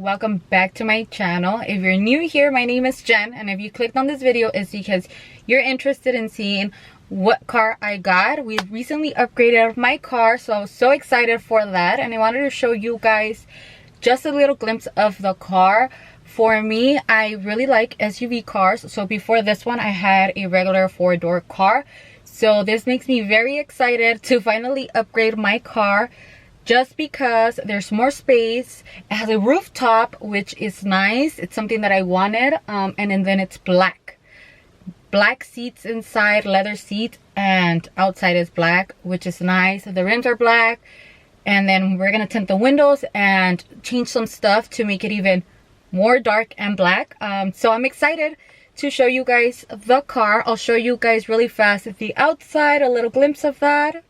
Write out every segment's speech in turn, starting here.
welcome back to my channel. If you're new here, my name is Jen, and if you clicked on this video, it's because you're interested in seeing what car I got. We recently upgraded my car, so I was so excited for that, and I wanted to show you guys just a little glimpse of the car. For me, I really like SUV cars. So before this one, I had a regular 4-door car, so this makes me very excited to finally upgrade my car, just because there's more space. It has a rooftop, which is nice. It's something that I wanted. And then it's black seats inside, leather seats, and outside is black, which is nice. The rims are black, and then we're gonna tint the windows and change some stuff to make it even more dark and black. So I'm excited to show you guys the car. I'll show you guys really fast the outside, a little glimpse of that.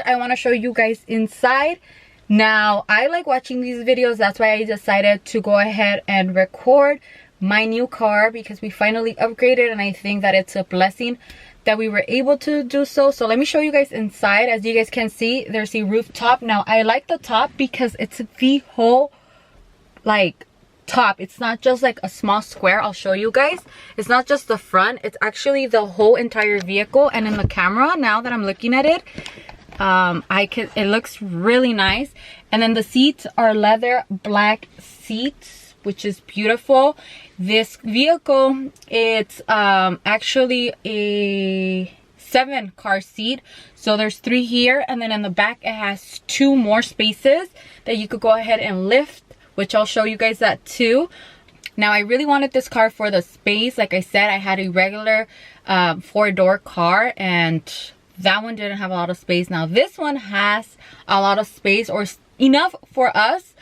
I want to show you guys inside. Now, I like watching these videos. That's why I decided to go ahead and record my new car, because we finally upgraded, and I think that it's a blessing that we were able to do so. So let me show you guys inside. As you guys can see, there's a rooftop. Now, I like the top because it's the whole like top. It's not just like a small square. I'll show you guys. It's not just the front, it's actually the whole entire vehicle. And in the camera, now that I'm looking at it, it looks really nice. And then the seats are leather black seats, which is beautiful. This vehicle, it's actually a 7-car seat, so there's 3 here, and then in the back it has 2 more spaces that you could go ahead and lift, which I'll show you guys that too. Now, I really wanted this car for the space. Like I said, I had a regular 4-door car, and that one didn't have a lot of space. Now this one has a lot of space, or enough for us.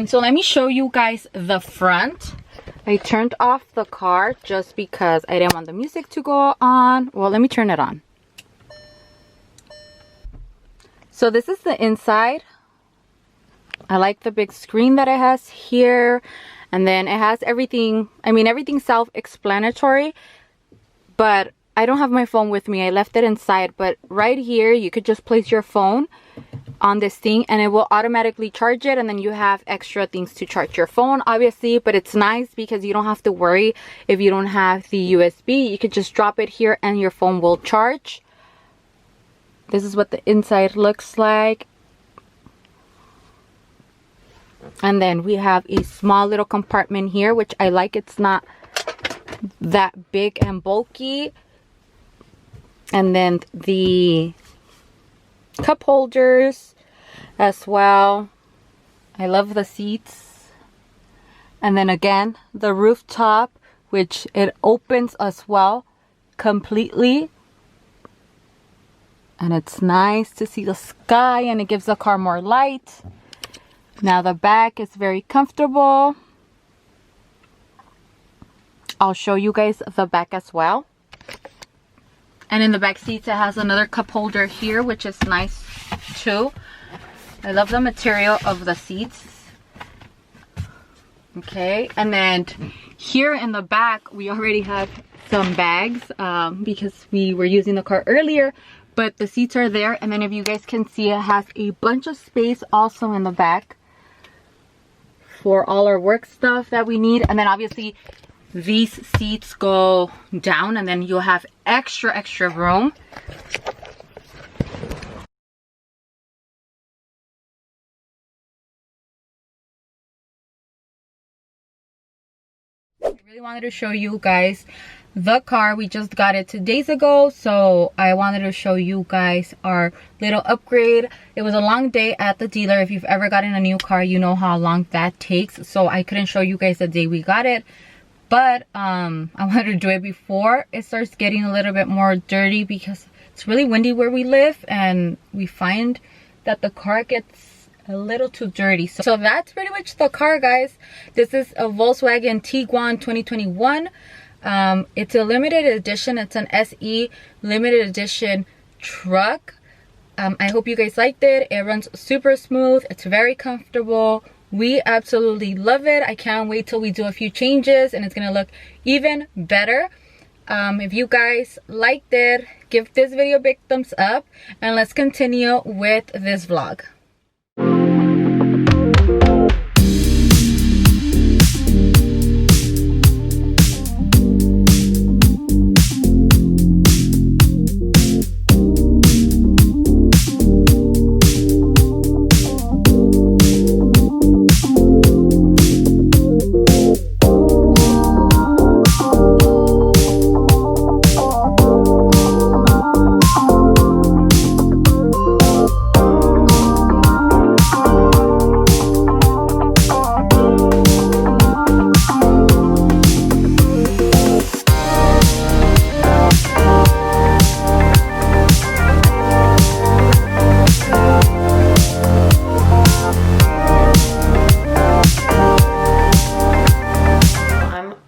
So let me show you guys the front. I turned off the car just because I didn't want the music to go on. Well, let me turn it on. So this is the inside. I like the big screen that it has here, and then it has everything. I mean, everything's self-explanatory, but I don't have my phone with me. I left it inside, but right here you could just place your phone on this thing and it will automatically charge it, and then you have extra things to charge your phone, obviously. But it's nice because you don't have to worry if you don't have the USB. You could just drop it here and your phone will charge. This is what the inside looks like. And then we have a small little compartment here, which I like. It's not that big and bulky. And then the cup holders as well. I love the seats. And then again, the rooftop, which it opens as well completely. And it's nice to see the sky, and it gives the car more light. Now the back is very comfortable. I'll show you guys the back as well. And in the back seats, it has another cup holder here, which is nice too. I love the material of the seats. Okay, and then here in the back, we already have some bags because we were using the car earlier, but the seats are there. And then if you guys can see, it has a bunch of space also in the back for all our work stuff that we need. And then obviously these seats go down, and then you'll have extra room. I really wanted to show you guys the car. We just got it 2 days ago, so I wanted to show you guys our little upgrade. It was a long day at the dealer. If you've ever gotten a new car, you know how long that takes. So I couldn't show you guys the day we got it, but I wanted to do it before it starts getting a little bit more dirty, because it's really windy where we live, and we find that the car gets a little too dirty. So that's pretty much the car, guys. This is a Volkswagen Tiguan 2021. It's a limited edition. It's an SE limited edition truck. I hope you guys liked it. It runs super smooth. It's very comfortable. We absolutely love it. I can't wait till we do a few changes and it's gonna look even better. If you guys liked it, give this video a big thumbs up and let's continue with this vlog.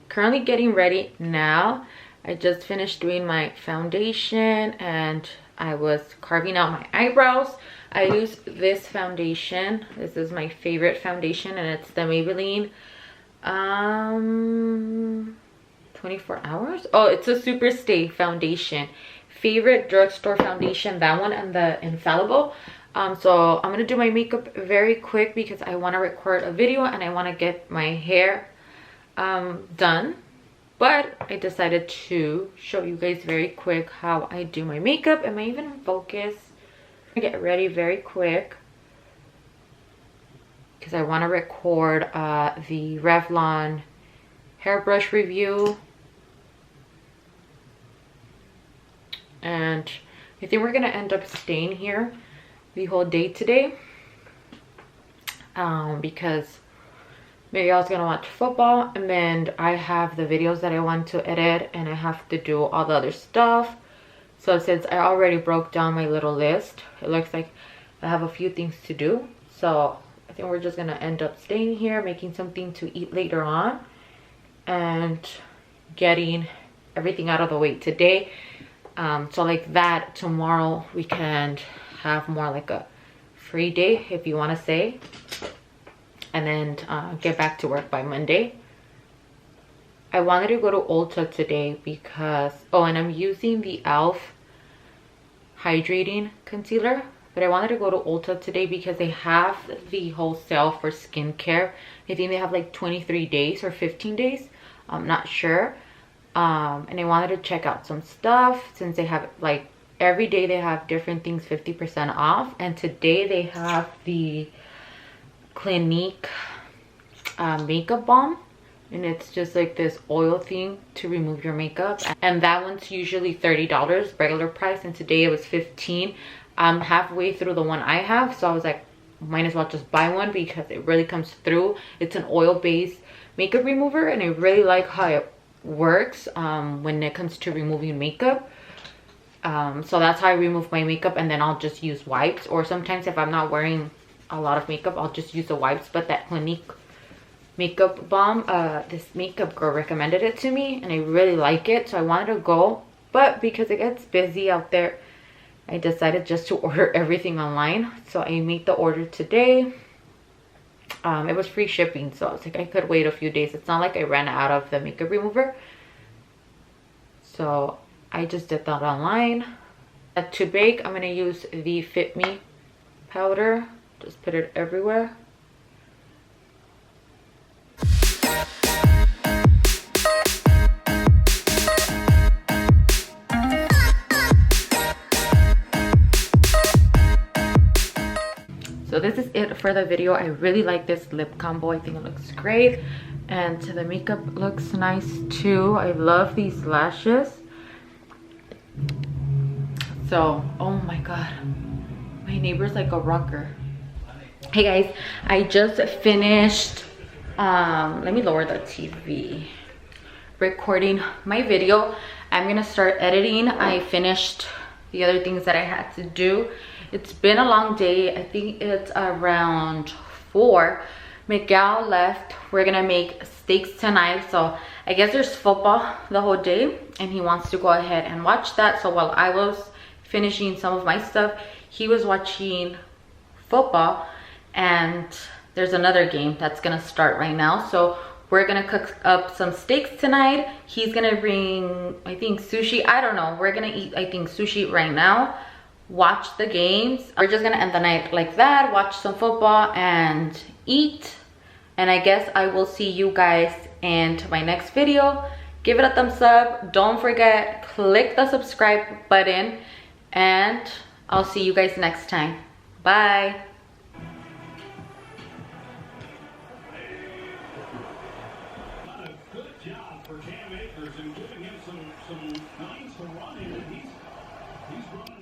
Currently getting ready now. I just finished doing my foundation and I was carving out my eyebrows. I use this foundation. This is my favorite foundation and it's the Maybelline 24 hours. Oh, it's a Super Stay foundation. Favorite drugstore foundation, that one, and the Infallible. So I'm gonna do my makeup very quick because I want to record a video and I want to get my hair done, but I decided to show you guys very quick how I do my makeup. Am I even in focus? I get ready very quick because I want to record the Revlon hairbrush review, and I think we're gonna end up staying here the whole day today because maybe I was gonna watch football and then I have the videos that I want to edit and I have to do all the other stuff. So since I already broke down my little list, it looks like I have a few things to do. So I think we're just gonna end up staying here, making something to eat later on and getting everything out of the way today. So like that, tomorrow we can have more like a free day, if you want to say, and then get back to work by Monday. I wanted to go to Ulta today because, oh, and I'm using the e.l.f. hydrating concealer, but I wanted to go to Ulta today because they have the whole sale for skincare. I think they have like 23 days or 15 days, I'm not sure. And I wanted to check out some stuff since they have like every day they have different things 50% off, and today they have the Clinique makeup balm, and it's just like this oil thing to remove your makeup, and that one's usually $30 regular price, and today it was 15. I'm halfway through the one I have, so I was like, might as well just buy one because it really comes through. It's an oil-based makeup remover and I really like how it works when it comes to removing makeup. So that's how I remove my makeup, and then I'll just use wipes, or sometimes if I'm not wearing a lot of makeup I'll just use the wipes. But that Clinique makeup balm, this makeup girl recommended it to me and I really like it, so I wanted to go, but because it gets busy out there I decided just to order everything online. So I made the order today. It was free shipping, so I was like I could wait a few days. It's not like I ran out of the makeup remover, so I just did that online. To bake, I'm gonna use the Fit Me powder. Just put it everywhere. So this is it for the video. I really like this lip combo. I think it looks great and the makeup looks nice too. I love these lashes. So, oh my god, my neighbor's like a rocker. Hey guys, I just finished let me lower the TV, recording my video. I'm gonna start editing. I finished the other things that I had to do. It's been a long day. I think it's around 4. Miguel left. We're gonna make steaks tonight, so I guess there's football the whole day and he wants to go ahead and watch that. So while I was finishing some of my stuff, he was watching football, and there's another game that's gonna start right now. So we're gonna cook up some steaks tonight. He's gonna bring, I think, sushi. I don't know. We're gonna eat, I think, sushi right now. Watch the games. We're just gonna end the night like that, watch some football and eat. And I guess I will see you guys in my next video. Give it a thumbs up. Don't forget, click the subscribe button. And I'll see you guys next time. Bye. Good job for Cam Akers and giving him some lines to run in. He's run